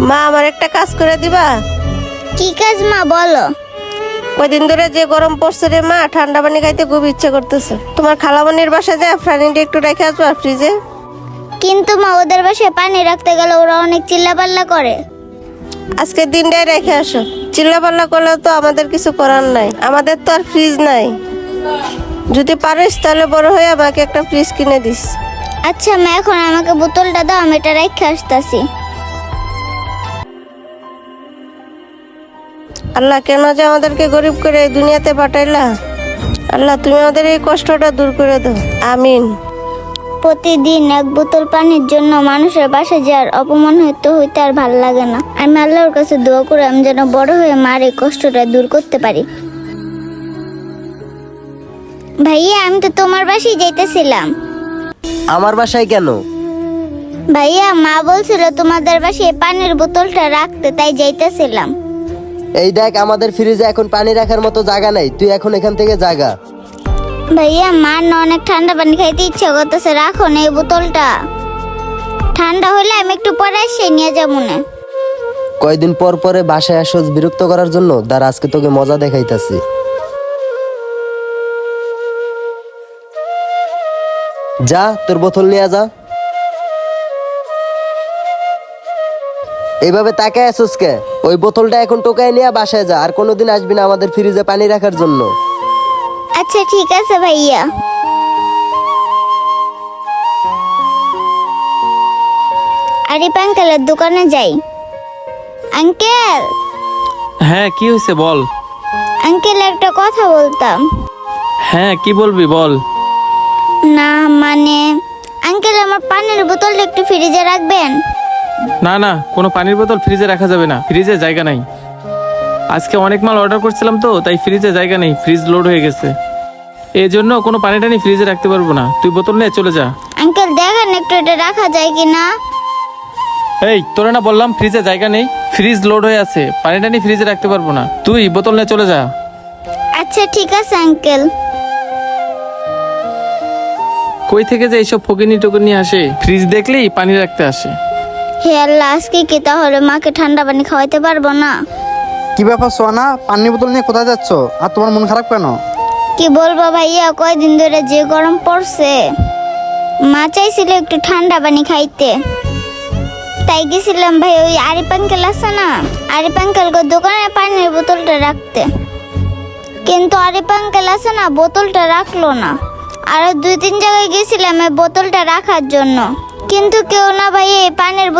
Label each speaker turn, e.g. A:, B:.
A: মা, আমার একটা কাজ করে দিবা?
B: কি কাজ মা, বলো।
A: কয়দিন ধরে যে গরম পড়ছে রে মা, ঠান্ডা পানি খাইতে খুব ইচ্ছে করতেছে। তোমার খালামণির বাসায় যায় পানিটা একটু রেখে আসবো ফ্রিজে।
B: কিন্তু মা, ওদের বাসায় পানি রাখতে গেলে ওরা অনেক চিল্লাপাল্লা করে।
A: আজকের দিনটাই রেখে আসো। চিল্লাপাল্লা করলেও তো আমাদের কিছু করার নাই, আমাদের তো আর ফ্রিজ নাই। যদি পারিস তাহলে বড় হয়ে আমাকে একটা ফ্রিজ কিনে দিস।
B: আচ্ছা মা, এখন আমাকে বোতলটা দাও, আমি এটা রেখে আসতেছি।
A: আল্লাহ, কেন যে আমাদেরকে গরিব করে এই দুনিয়াতে পাঠাইলা? আল্লাহ, তুমি আমাদের এই কষ্টটা দূর করে দাও, আমিন।
B: প্রতিদিন এক বোতল পানির জন্য মানুষের বাসায় যাওয়ার অপমান হইতে আর ভালো লাগে না। আমি আল্লাহর কাছে দোয়া করে আমি যেন বড় হয়ে মার এই কষ্টটা দূর করতে পারি। ভাইয়া, আমি তো তোমার বাসায় যাইতেছিলাম।
C: আমার বাসায় কেন?
B: ভাইয়া, মা বলছিল তোমাদের বাসায় পানির বোতলটা রাখতে, তাই যাইতেছিলাম।
C: এই দেখ, আমাদের ফ্রিজে এখন পানি রাখার মতো জায়গা নাই, তুই এখন এখান থেকে জাগা।
B: ভাইয়া, মার না অনেক ঠান্ডা পানি খাইতে ইচ্ছা করতেছে, রাখো না এই বোতলটা। ঠান্ডা হলে আমি একটু পরে এসে নিয়ে যাবো না।
C: কয়দিন পর পরে বাসায় আসোস বিরক্ত করার জন্য, দাঁড়া আজকে তোকে মজা দেখাইতাছি। যা, তোর বোতল নিয়ে যা। এইভাবে তাকায় আসোস কে? ওই বোতলটা এখন টোকায় নিয়ে বাসায় যা, আর কোনোদিন আসবি না আমাদের ফ্রিজে পানি রাখার জন্য।
B: আচ্ছা ঠিক আছে ভাইয়া। আরিফ আঙ্কেলের দোকানে যাই। আঙ্কেল,
D: হ্যাঁ, কি হয়েছে বল।
B: আঙ্কেল একটা কথা বলতাম।
D: হ্যাঁ, কি বলবি বল।
B: না মানে, আঙ্কেল আমার পানির বোতলটা একটু ফ্রিজে রাখবেন?
D: না না, কোনো পানির বোতল ফ্রিজে রাখা যাবে না, ফ্রিজে জায়গা নাই। আজকে অনেক মাল অর্ডার করছিলাম তো, তাই ফ্রিজে জায়গা নেই, ফ্রিজ লোড হয়ে গেছে। এই জন্য কোনো পানি টানি ফ্রিজে রাখতে পারবো না, তুই বোতল নিয়ে চলে যা।
B: আঙ্কেল দেখেন একটু এটা রাখা যায় কি না।
D: এই, তোরা না বললাম ফ্রিজে জায়গা নেই, ফ্রিজ লোড হয়ে আছে, পানি টানি ফ্রিজে রাখতে পারবো না, তুই বোতল নিয়ে চলে যা।
B: আচ্ছা ঠিক আছে আঙ্কেল।
D: কই থেকে যে এইসব ফকিনি টুকুনি আসে, ফ্রিজ দেখলেই পানি রাখতে আসে।
B: হে আল্লাহ, আজকে কি তাহলে মাকে ঠান্ডা পানি খাওয়াইতে পারবো না?
E: কি ব্যাপার সোয়ানা, পানির বোতল নিয়ে কোথায় যাচ্ছ? আর তোমার মন খারাপ কেন?
B: কি বলবো ভাইয়া, কয়দিন ধরে যে গরম পড়ছে, মা চাইছিল একটু ঠান্ডা পানি খাইতে, তাই গেছিলাম ভাই ওই আরিফ আঙ্কেল আছে না, আরিফ আঙ্কেল দোকানে পানির বোতলটা রাখতে। কিন্তু আরিফ আঙ্কেল আছে না, বোতলটা রাখলো না। আরো 2-3 জায়গায় গেছিলাম এই বোতলটা রাখার জন্য, কিন্তু কেউ না ভাই এই পানির বোতল